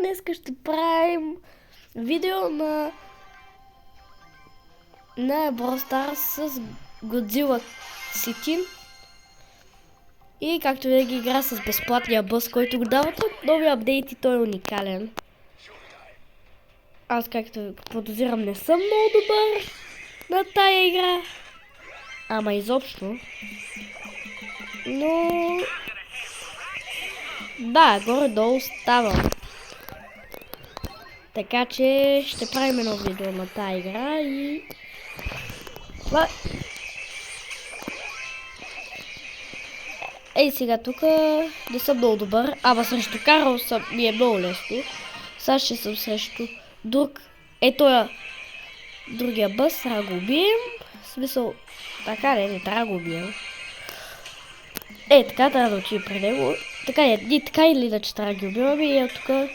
днес ще правим видео на Brawl Stars с Godzilla City. И както винаги игра с безплатния бъс, който го дават от нови апдейти, той е уникален. Аз, както подозирам, не съм много добър на тая игра. Ама изобщо. Но да, горе-долу става. Така че ще правим едно видео на тая игра и... Ей, сега тук не съм много добър, ама срещу Карл ми е много лесно. Сега ще съм срещу друг. Другия бъс, трябва да го убием. В смисъл, така не трябва да го убием. Така трябва да отидем при него. Така или иначе трябва да ги убиваме и тук.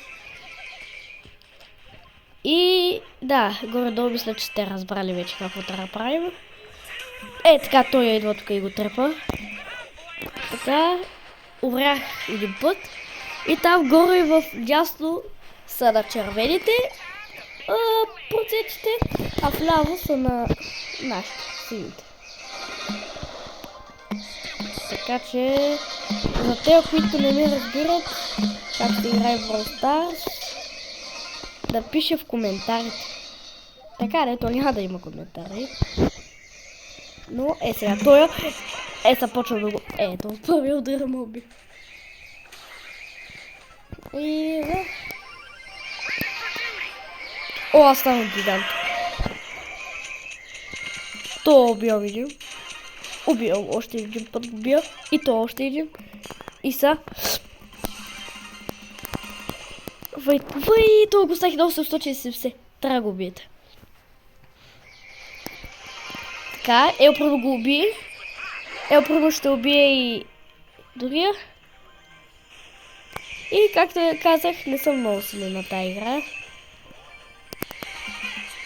И да, горе-долу мисля, че сте разбрали вече какво трябва да правим. Така, той идва тук и го трепа. Така, умрях един път. И там горе и в дясно са на червените процентите, а вляво са на нашите, сините. Така че, за тези, които не ми разбират как се играе в Brawl Stars, да пише в коментарите. Така не, то няма да има коментари. Но сега той започва да го... Ето, първи удар ме уби. И да. Аз ставам гигант. То убивам един. Убивам още един път, убия. И то още един. И са. То го ставих на 870. Трябва да го убиете. Така, първо го уби. Първо ще убие и другия. И както казах, не съм много силен на тази игра.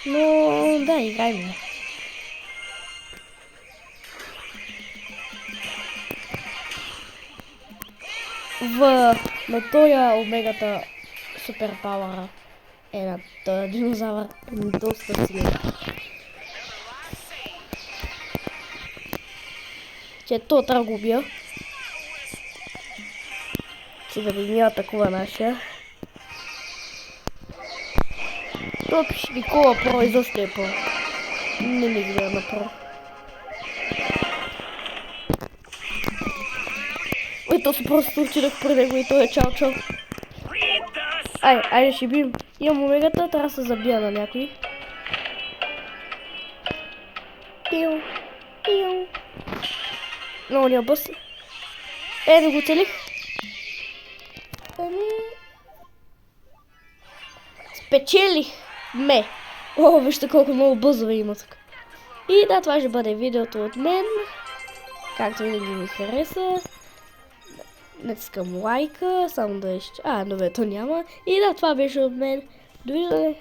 Но да, играем. На този омегата супер пауъра на този динозавър доста силен. Че то трябва да го убия. Че да ми атакува нашия. То пише Никола Про и защо е Про. Не ми гледа на Про. То се просто отидах при него и той е чао. Айде ще бием. Имам омегата, трябва да се забия на някой. Пиу. Много ли бъс? Да го целих. Спечелих ме. Вижте колко много бъзове има тук. И да, това ще бъде видеото от мен. Както винаги ми хареса. Натискам лайка, само да но то няма. И да, това беше от мен. Довиждане.